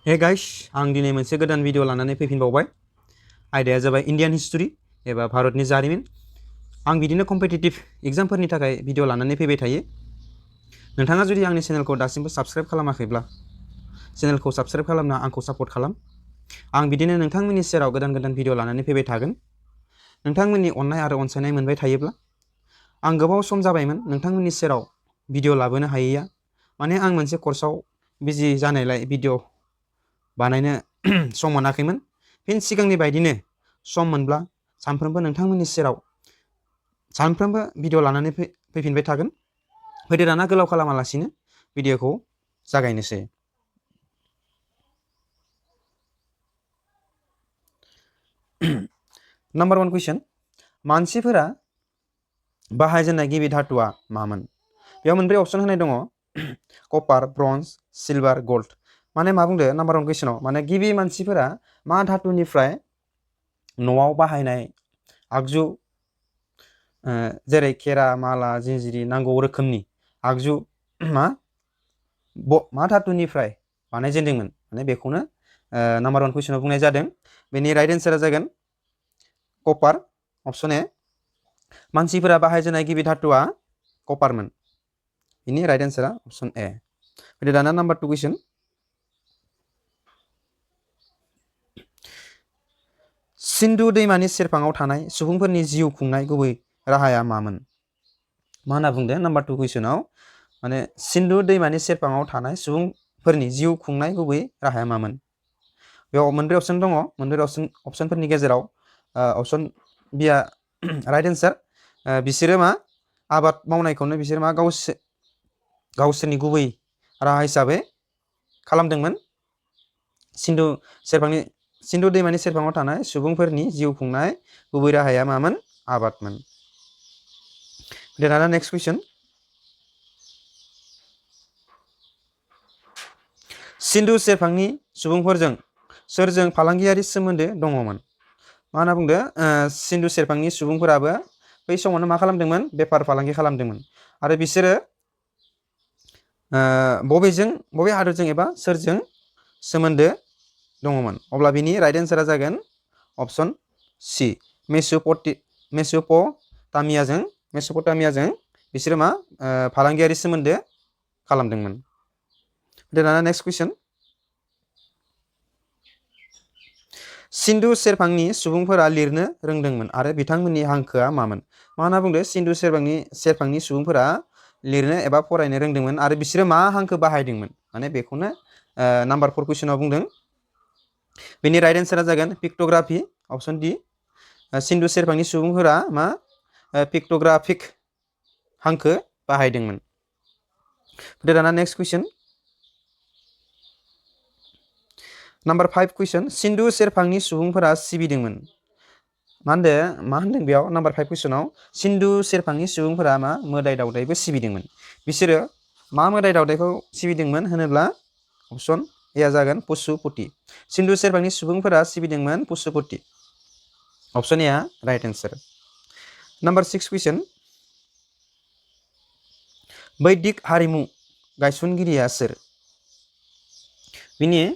Hey guys आं दिनै मोनसे गोदान भिडिअ लानानै फैफिनबावबाय। आयदाया जाबाय इन्डियान हिस्ट्री एबा भारतनि जारिमिन। आं बिदिनो कम्पिटिटिभ एग्जामफोरनि थाखाय भिडिअ लानानै फैबाय थायो। नोंथाङा जुदि आंनि चेनेलखौ दासिमबो साबस्क्राइब खालामाखैब्ला चेनेलखौ साबस्क्राइब खालामना आंखौ सापर्ट खालाम। आं बिदिनो नोंथांमोननि सेराव गोदान गोदान भिडिअ लानानै फैबाय थागोन। नोंथांमोननि अननाय आरो अनसायनाय मोनबाय थायोब्ला आं गोबाव सम जाबायमोन नोंथांमोननि सेराव भिडिअ लाबोनो हायैया। माने आं मोनसे कर्सआव बिजि जानायलाय भिडिअ बानायनो सम मोनाखैमोन। फिन सिगांनि बायदिनो सम मोनब्ला सानफ्रोमबो नोंथांमोननि सेराव सानफ्रोमबो भिडिअ लानानै फैफिनबाय थागोन। फैदो दाना गोलाव खालामालासिनो भिडिअखौ जागायनोसै। नाम्बार 1 कुइसन, मानसिफोरा बाहायजेननाय गिबि धातुआ मामोन? बेयाव मोनब्रै अपसन होनाय दङ, कपार, ब्रन्ज, सिलभार, गोल्ड। माने मा बुंदो नाम्बार 1 कुइसनाव, माने गिबि मानसिफोरा मा धातुनिफ्राय न'आव बाहायनाय आगजु जेरै खेरा, माला, जिन्जिरि नांगौ रोखोमनि आगजु मा धातुनिफ्राय बानायजेनदोंमोन? माने बेखौनो नाम्बार 1 कुइसनाव बुंनाय जादों। बेनि राइट एन्सारा जागोन कपार, अपसन ए। मानसिफोरा बाहायजेननाय गिबि धातुआ कपारमोन। बेनि राइट एन्सारा अपसन ए। फैदो दाना नाम्बार 2 कुइसन, सिन्धु दैमानि सेरफाङाव थानाय सुबुंफोरनि जिउ खुंनाय गुबै राहाया मामोन? मा होनना बुंदों नाम्बार 2 कुइसनाव, माने सिन्धु दैमानि सेरफाङाव थानाय सुबुंफोरनि जिउ खुंनाय गुबै राहाया मामोन? बेयाव मोनब्रै अपसन दङ। मोनब्रै अपसनफोरनि गेजेराव अपसन बिया राइट एन्सार। बिसोरो मा आबाद मावनायखौनो बिसोर मा गावसोरनि गुबै राहा हिसाबै खालामदोंमोन। सिन्धु दैमानि सेरफाङाव थानाय सुबुंफोरनि जिउ खुंनाय गुबै राहाया मामोन? आबादमोन। दाना नेक्स्ट कुइसन, सिन्धु सेरफांनि सुबुंफोरजों सोरजों फालांगियारि सोमोन्दो दङमोन? मा होनना बुंदों? सिन्धु सेरफांनि सुबुंफोराबो बै समावनो मा खालामदोंमोन? बेफार फालांगि खालामदोंमोन। आरो बिसोरो बबे हादरजों एबा सोरजों सोमोन्दो दङमोन? अब्ला बिनि राइट एन्सारा जागोन अपसन सि, मेस'पटामियाजों बिसोरो मा फालांगियारि सोमोन्दो खालामदोंमोन। दाना नेक्स्ट कुइसन, सिन्धु सेरफांनि सुबुंफोरा लिरनो रोंदोंमोन आरो बिथांमोननि हांखोआ मामोन? मा होनना बुंदों? सिन्धु सेरफांनि सुबुंफोरा लिरनो एबा फरायनो रोंदोंमोन आरो बिसोरो मा हांखो बाहायदोंमोन? माने बेखौनो नाम्बार 4 कुइसनाव बुंदों। बेनि राइट एन्सारा जागोन पिक्ट'ग्राफि, अपसन डि। सिन्धु सेरफांनि सुबुंफोरा मा पिक्ट'ग्राफिक हांखो बाहायदोंमोन। दाना नेक्स्ट कुइसन, नाम्बार 5 कुइसन, सिन्धु सेरफांनि सुबुंफोरा सिबिदोंमोन। मा होनदों बेयाव नाम्बार 5 कुइसनाव? सिन्धु सेरफांनि सुबुंफोरा मा मोदाय दावदायबो सिबिदोंमोन। बिसोरो मा मोदाय दावदायखौ सिबिदोंमोन होनोब्ला अपसन ए जागोन पशुपति। सिन्धु सेरफांनि सुबुंफोरा सिबिदोंमोन पशुपति। अपसन ए राइट एन्सार। नाम्बार 6 कुइसन, बैदिक हारिमु गायसनगिरिया सोर? बिनि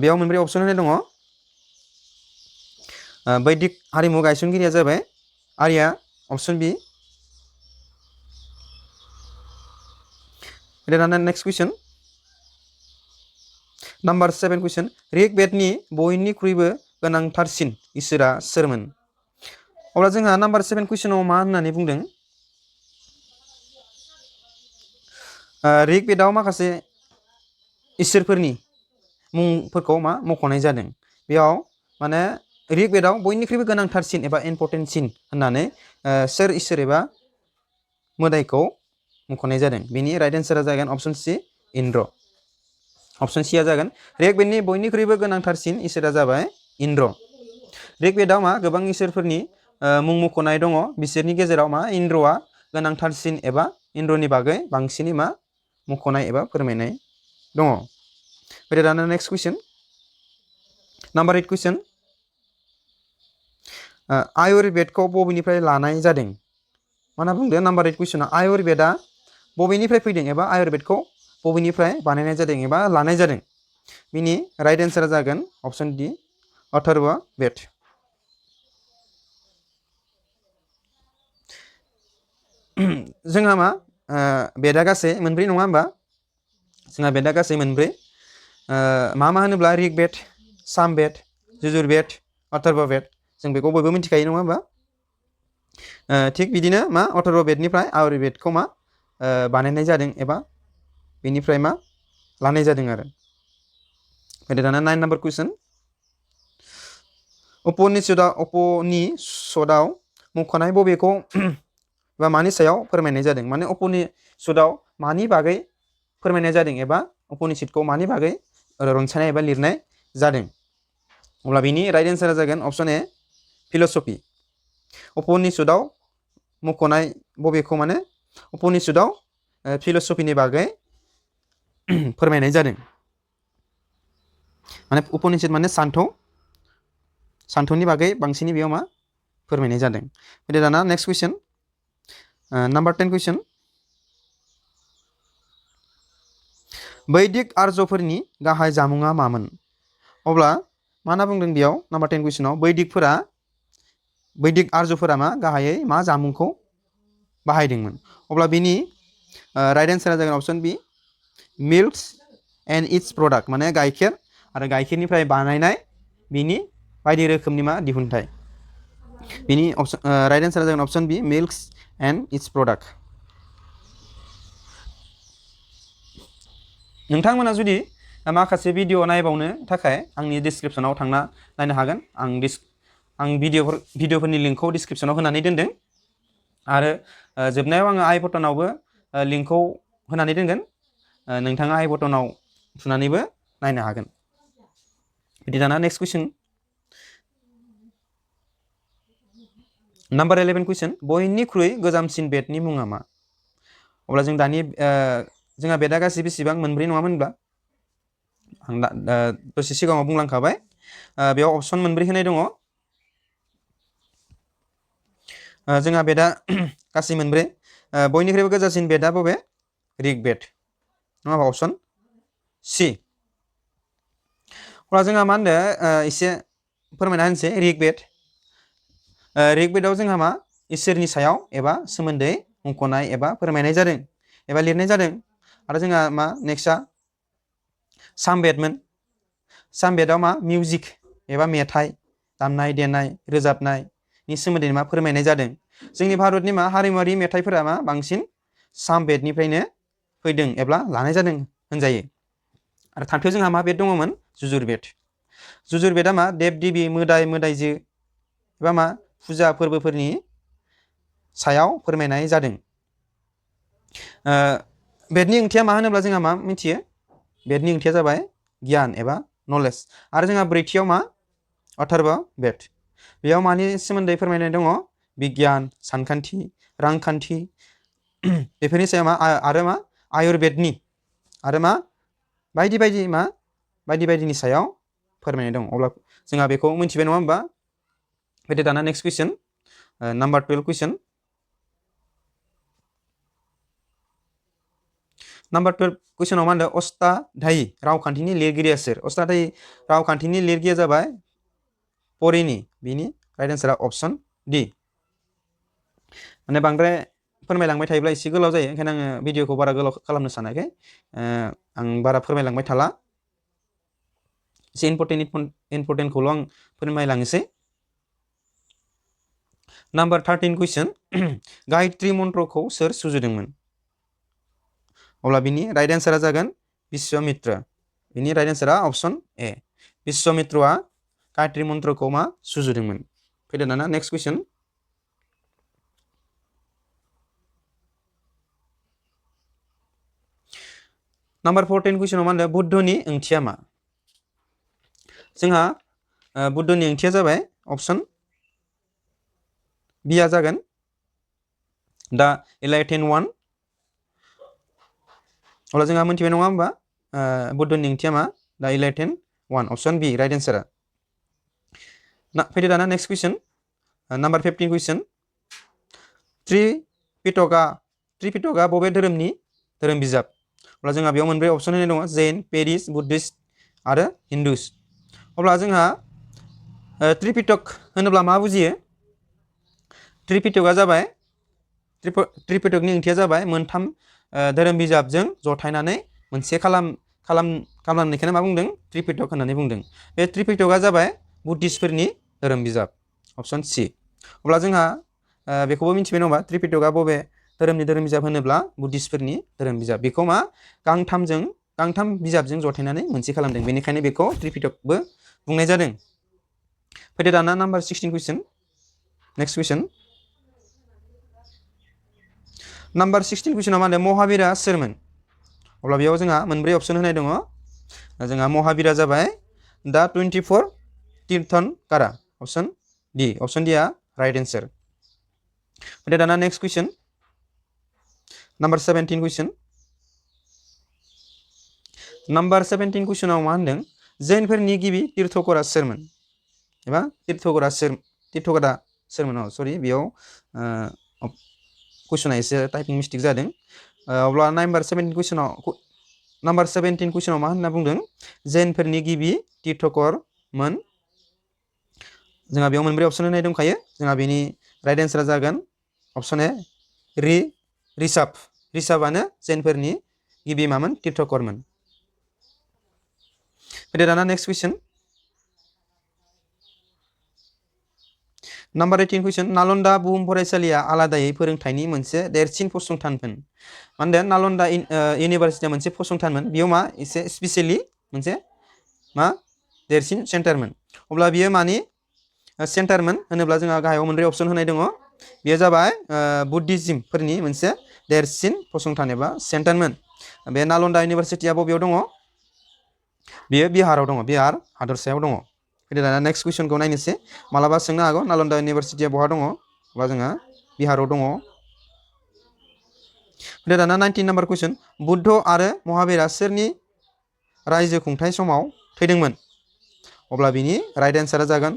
बेयाव मोनब्रै अपसन होनाय दङ। बैदिक हारिमु गायसनगिरिया जाबाय आर्या, अपसन बि। दाना नेक्स्ट कुइसन, नाम्बार 7 कुइसन, ऋग बेदनि बयनिख्रुइबो गोनांथारसिन इसोरा सोरमोन? अब्ला जोंहा नाम्बार 7 कुइसनाव मा होननानै बुंदों? ऋग बेदाव माखासे इसोरफोरनि मुंफोरखौ मख'नाय जादों। बेयाव माने ऋग बेदाव बयनिख्रुइबो गोनांथारसिन एबा इम्परटेन्टसिन होननानै सोर इसोर एबा मोदायखौ मख'नाय जादों। बेनि राइट एन्सारा जागोन अपसन सि, इन्द्र। अपसन सिया जागोन ऋग बेदनि बयनिख्रुइबो गोनांथारसिन इसोरा जाबाय इन्द्र। ऋग बेदाव गोबां इसोरफोरनि मुं मख'नाय दङ। बिसोरनि गेजेराव इन्द्रआ गोनांथारसिन एबा इन्द्रनि बागै बांसिनै मख'नाय एबा फोरमायनाय दङ। फैदो दाना नेक्स्ट कुइसन, नाम्बार 8 कुइसन, आयुर्वेदखौ बबेनिफ्राय लानाय जादों? मा होनना बुंदों? नाम्बार 8 कुइसना आयुर्वेदा बबेनिफ्राय फैदों एबा आयुर्वेदखौ बबेनिफ्राय बानायनाय जादों एबा लानाय जादों? बिनि राइट एन्सारा जागोन अप्शन डि अथर्ववेद। जोंहा मा बेदा गासै मोनब्रै नङा होमबा? जोंहा बेदा गासै मोनब्रै मा होनोब्ला ऋग्वेद, सामवेद, यजुर्वेद, अथर्ववेद जों बेखौ बयबो मिथिखायो नङा होमबा? थिग बिदिनो मा अथर्ववेदनिफ्राय आयुर्वेदखौ मा बानायनाय जादों एबा बेनिफ्राय मा लानाय जादों आरो। फैदो दाना 9 नाम्बार कुइसन। उपनिषदआव मुंख'नाय बबेखौ एबा मानि सायाव फोरमायनाय जादों? माने उपनिषदआव मानि बागै फोरमायनाय जादों एबा उपनिषदखौ मानि बागै रनसायनाय एबा लिरनाय जादों? अब्ला बिनि राइट एन्सारा जागोन अप्शन ए फिल'सफि। उपनिषदआव मुंख'नाय बबेखौ माने उपनिषदआव फिल'सफिनि बागै फोरमायनाय जादों। माने उपनिषद माने सान्थौनि बागै बांसिनै बेयाव मा फोरमायनाय जादों। फैदो दाना नेक्स्ट कुइसन, नाम्बार 10 कुइसन। बैदिक आर्यफोरनि गाहाय जामुङा मामोन? अब्ला मा होनना बुंदों बेयाव नाम्बार 10 कुइसनाव बैदिक आर्यफोरा मा गाहायै मा जामुंखौ बाहायदोंमोन? अब्ला बिनि राइट एन्सारा जागोन option B milks and it's product, माने गाइखेर आरो गाइखेरनिफ्राय बानायनाय बिनि बायदि रोखोमनि मा दिहुनथाय। बिनि राइट एन्सारा जागोन option B milks and it's product. नोंथांमोना जुदि माखासे भिडिअ नायबावनो थाखाय आंनि डिसक्रिपसनाव थांना नायनो हागोन। आं भिडिअफोरनि लिंकखौ डिसक्रिपसनाव होनानै दोनदों आरो जोबनायाव आङो आइ बटनावबो लिंकखौ होनानै दोनगोन। नोंथाङा आइ बटनाव थुनानैबो नायनो हागोन। बिदि दाना नेक्स्ट कुइसन, नाम्बार 11 कुइसन। बयनिख्रुइ गोजामसिन बेदनि मुङा मा? अब्ला जों दानि जोंहा बेदा गासै बेसेबां मोनब्रै नङामोन होनब्ला? आं दसे सिगाङाव बुंलांखाबाय। बेयाव अप्शन मोनब्रै होनाय दङ। जोंहा बेदा गासै मोनब्रै। बयनिख्रुइबो गोजासिन बेदा बबे? ऋग्वेद नङा होमबा? अप्शन सि। अब्ला जोंहा मा होनदों एसे फोरमायना होनोसै। ऋग्वेदआव जोंहा मा इसोरनि सायाव एबा सोमोन्दै मुंख'नाय एबा फोरमायनाय जादों एबा लिरनाय जादों। आरो जोंहा मा नेक्स्टआ सामवेदमोन। सामवेदआव मा मिउजिक एबा मेथाइ दामनाय देनाय रोजाबनायनि सोमोन्दै मा फोरमायनाय जादों। जोंनि भारतनि मा हारिमुवारि मेथाइफोरा मा बांसिन सामवेदनिफ्रायनो फैदों एबा लानाय जादों होनजायो। आरो थामथियाव जोंहा मा बेद दङमोन? यजुर्वेद। यजुर्वेदआ मा देब देबि मोदाय मोदायजो एबा मा फुजा फोरबोफोरनि सायाव फोरमायनाय जादों। बेदनि ओंथिया मा होनोब्ला जोंहा मा मिथियो? बेदनि ओंथिया जाबाय गियान एबा नलेज। आरो जोंहा ब्रैथियाव मा अथर्ववेद। बेयाव मानि सोमोन्दै फोरमायनाय दङ? बिगियान, सानखान्थि, रांखान्थि बेफोरनि सायाव मा आरो मा आयुर्वेदनि आरो मा बायदि बायदिनि सायाव फोरमायनाय दं। अब्ला जोंहा बेखौ मिथिबाय नङा होमबा? फैदो दाना नेक्स्ट कुइसन, नाम्बार 12 कुइसन। नाम्बार 12 कुइसनाव मा होनदों? अष्टाध्यायी रावखान्थिनि लिरगिरिया सोर? अष्टाध्यायी रावखान्थिनि लिरगिरिया जाबाय परिनि। बिनि राइट एन्सारा अप्शन डि। माने बांद्राय फोरमायलांबाय थायोब्ला एसे गोलाव जायो, ओंखायनो आङो भिडिअखौ बारा गोलाव खालामनो सानाखै। आं बारा फोरमायलांबाय थाला, एसे इम्परटेन्टखौल' आं फोरमायलांनोसै। नाम्बार 13 कुइसन। गायत्री मन्त्रखौ सोर सुजुदोंमोन? अब्ला बिनि राइट एन्सारा जागोन विश्वामित्र। बिनि राइट एन्सारा अप्शन ए। विश्वामित्रआ गायत्री मन्त्रखौ मा सुजुदोंमोन? फैदो दाना नेक्स्ट कुइसन। नाम्बार 14 कुइसनाव मा होनदों? बुद्धनि ओंथिया मा? जोंहा बुद्धनि ओंथिया जाबाय अप्शन बिया जागोन दा एनलाइटेन वान। अब्ला जोंहा मोनथिबाय नङा होमबा? बुद्धनि ओंथिया मा? दा एनलाइटेन वान, अप्शन बि राइट एन्सारा। फैदो दाना नेक्स्ट कुइसन, नाम्बार 15 कुइसन। त्रिपिटकआ बबे धोरोम बिजाब? अब्ला जोंहा बेयाव मोनब्रै अप्शन होनाय दङ। जैन, पेरिस, बुद्धिस्ट आरो हिन्दुस। अब्ला जोंहा त्रिपिटक होनोब्ला मा बुजियो? त्रिपिटकआ जाबाय त्रिपिटकनि ओंथिया जाबाय मोनथाम धोरोम बिजाबजों जथायनानै मोनसे खालामनायखौनो मा बुंदों? त्रिपिटक होननानै बुंदों। बे त्रिपिटकआ जाबाय बुद्धिस्टफोरनि धोरोम बिजाब। अपसन सि। अब्ला जोंहा बेखौबो मिथिबाय नङा होमबा? त्रिपिटकआ बबे धोरोमनि धोरोम बिजाब होनोब्ला बुद्धिस्टफोरनि धोरोम बिजाब। बेखौ मा गांथाम बिजाबजों जथायनानै मोनसे खालामदों, बेनिखायनो बेखौ त्रिपिटकबो बुंनाय जादों। फैदो दाना नाम्बार 16 कुइसन। नेक्स्ट कुइसन। नाम्बार 16 कुइसनाव मा होनदों? महावीरा सोरमोन? अब्ला बेयाव जोंहा मोनब्रै अपसन होनाय दङ। जोंहा महावीरा जाबाय दा 24 तीर्थंकारा। अपसन डि। अपसन डिआ राइट एन्सार। फैदो दाना नेक्स्ट कुइसन। नाम्बार 17 कुइसन। नाम्बार 17 कुइसनाव मा होनदों? जैनफोरनि गिबि तीर्थंकरा सोरमोन? एबा तीर्थंकरा सोरमोन? सरि, बेयाव कुइसना एसे टाइपिं मिस्टेक जादों। अब्ला नाम्बार 17 कुइसनाव मा होनना बुंदों? जैनफोरनि गिबि तीर्थंकरमोन। जोंहा बेयाव मोनब्रै अपसन होनाय दंखायो। जोंहा बेनि राइट एन्सारा जागोन अपसन ए ऋषभआनो जैनफोरनि गिबि मामोन? तीर्थंकरमोन। फैदो दाना नेक्स्ट कुइसन। नाम्बार 18 कुइसन। नालन्दा बुहुम फरायसालिया आलादायै फोरोंथायनि मोनसे देरसिन फसंथानमोन। मा होनदों? नालन्दा इउनिभारसिटिया मोनसे फसंथानमोन। बेयाव मा एसे स्पेसियेलि मोनसे मा देरसिन सेन्टारमोन। अब्ला बियो मानि सेन्टारमोन होनोब्ला जोंहा गाहायाव मोनब्रै अपसन होनाय दङ। बेयो जाबाय बुद्धिज्मफोरनि मोनसे देरसिन फसंथान एबा सेन्टारमोन। बे नालन्दा इउनिभारसिटिया बबेयाव दङ? बेयो बिहाराव दङ, बिहार हादरसायाव दङ। फैदो दाना नेक्स्ट कुइसनखौ नायनोसै। मालाबा सोंनो हागौ नालन्दा इउनिभारसिटिया बहा दङ? अब्ला जोंहा बिहाराव दङ। फैदो दाना 19 नाम्बार कुइसन। बुद्ध आरो महावीरा सोरनि रायजो खुंथाय समाव थैदोंमोन? अब्ला बिनि राइट एन्सारा जागोन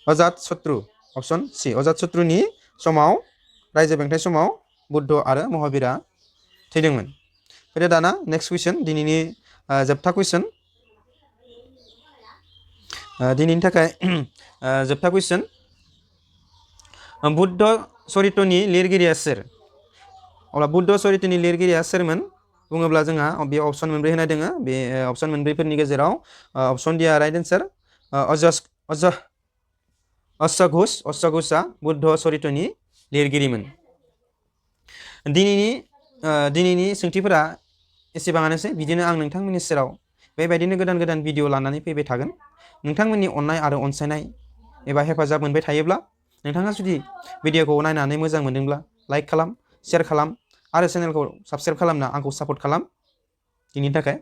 अजातशत्रु। अपसन सि। अजातशत्रुनि समाव रायजो बेंथाय समाव बुद्ध आरो महावीरा थैदोंमोन। फैदो दाना नेक्स्ट कुइसन, दिनैनि जोबथा कुइसन। दिनैनि थाखाय जोबथा कुइसन। बुद्ध चरितनि लिरगिरिया सोर? अब्ला बुद्ध चरितनि लिरगिरिया सोरमोन बुङोब्ला जोंहा बे अपसन मोनब्रै होनाय दङ। बे अपसन मोनब्रैफोरनि गेजेराव अपसन डिआ राइट एन्सार अश्वघोषआ बुद्ध चरितनि लिरगिरिमोन। दिनैनि सोंथिफोरा एसेबाङानोसै। बिदिनो आं नोंथांमोननि सेराव बेबायदिनो गोदान गोदान भिडिअ लानानै फैबाय थागोन। नोंथांमोननि अननाय आरो अनसायनाय एबा हेफाजाब मोनबाय थायोब्ला, नोंथाङा जुदि भिडिअखौ नायनानै मोजां मोनदोंब्ला लाइक खालाम, शेयार खालाम आरो चेनेलखौ साबस्क्राइब खालामना आंखौ सापर्ट खालाम। दिनैनि थाखाय